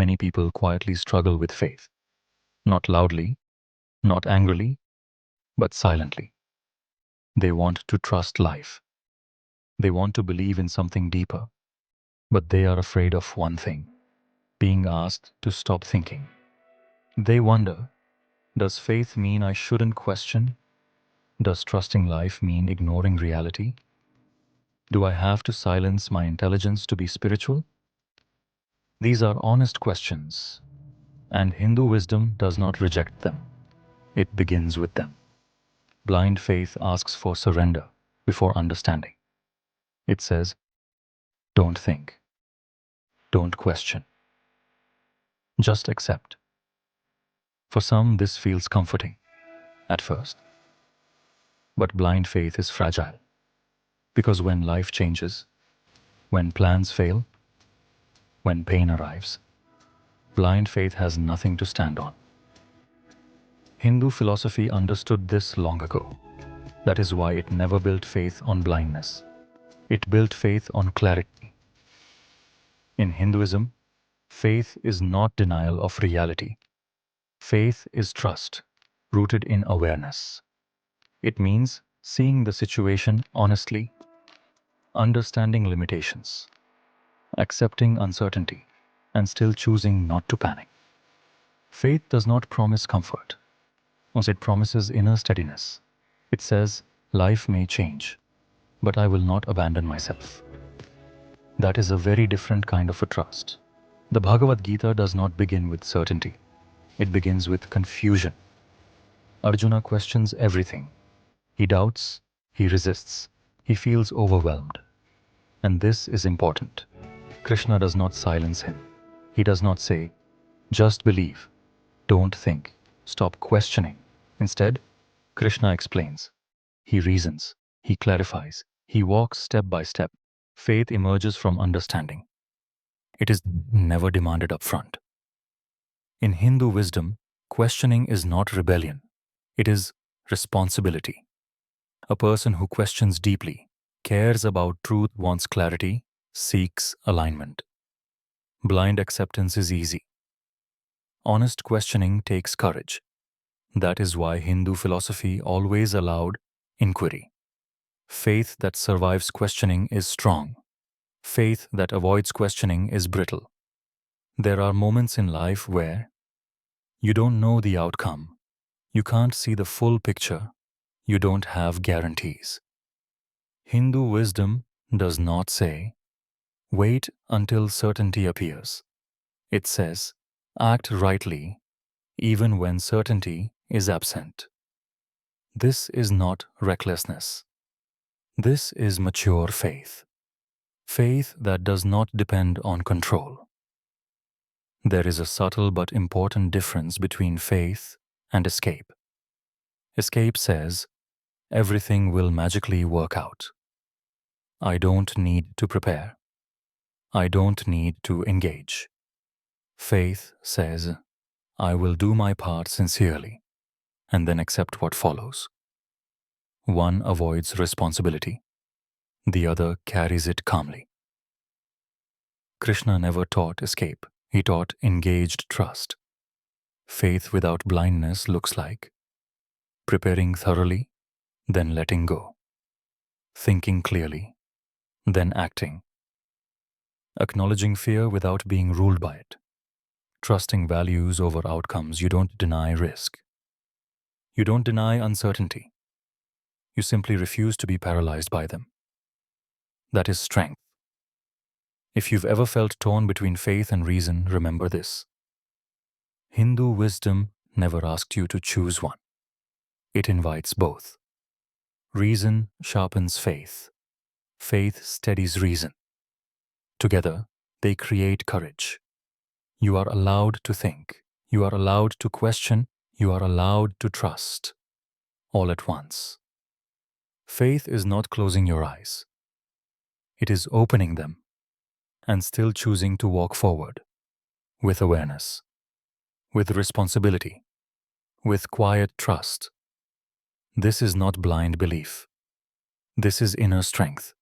Many people quietly struggle with faith, not loudly, not angrily, but silently. They want to trust life. They want to believe in something deeper, but they are afraid of one thing: being asked to stop thinking. They wonder, does faith mean I shouldn't question? Does trusting life mean ignoring reality? Do I have to silence my intelligence to be spiritual? These are honest questions, and Hindu wisdom does not reject them. It begins with them. Blind faith asks for surrender before understanding. It says, don't think, don't question, just accept. For some, this feels comforting at first, but blind faith is fragile because when life changes, when plans fail, when pain arrives, blind faith has nothing to stand on. Hindu philosophy understood this long ago. That is why it never built faith on blindness. It built faith on clarity. In Hinduism, faith is not denial of reality. Faith is trust, rooted in awareness. It means seeing the situation honestly, understanding limitations, accepting uncertainty, and still choosing not to panic. Faith does not promise comfort. It promises inner steadiness. It says, life may change, but I will not abandon myself. That is a very different kind of a trust. The Bhagavad Gita does not begin with certainty. It begins with confusion. Arjuna questions everything. He doubts, he resists, he feels overwhelmed. And this is important. Krishna does not silence him. He does not say, just believe, don't think, stop questioning. Instead, Krishna explains. He reasons, he clarifies, he walks step by step. Faith emerges from understanding. It is never demanded up front. In Hindu wisdom, questioning is not rebellion. It is responsibility. A person who questions deeply, cares about truth, wants clarity, seeks alignment. Blind acceptance is easy. Honest questioning takes courage. That is why Hindu philosophy always allowed inquiry. Faith that survives questioning is strong. Faith that avoids questioning is brittle. There are moments in life where you don't know the outcome. You can't see the full picture. You don't have guarantees. Hindu wisdom does not say, wait until certainty appears. It says, act rightly even when certainty is absent. This is not recklessness. This is mature faith. Faith that does not depend on control. There is a subtle but important difference between faith and escape. Escape says, everything will magically work out. I don't need to prepare. I don't need to engage. Faith says, I will do my part sincerely and then accept what follows. One avoids responsibility. The other carries it calmly. Krishna never taught escape. He taught engaged trust. Faith without blindness looks like preparing thoroughly, then letting go. Thinking clearly, then acting. Acknowledging fear without being ruled by it. Trusting values over outcomes. You don't deny risk. You don't deny uncertainty. You simply refuse to be paralyzed by them. That is strength. If you've ever felt torn between faith and reason, remember this. Hindu wisdom never asked you to choose one. It invites both. Reason sharpens faith. Faith steadies reason. Together, they create courage. You are allowed to think. You are allowed to question. You are allowed to trust. All at once. Faith is not closing your eyes. It is opening them and still choosing to walk forward with awareness, with responsibility, with quiet trust. This is not blind belief. This is inner strength.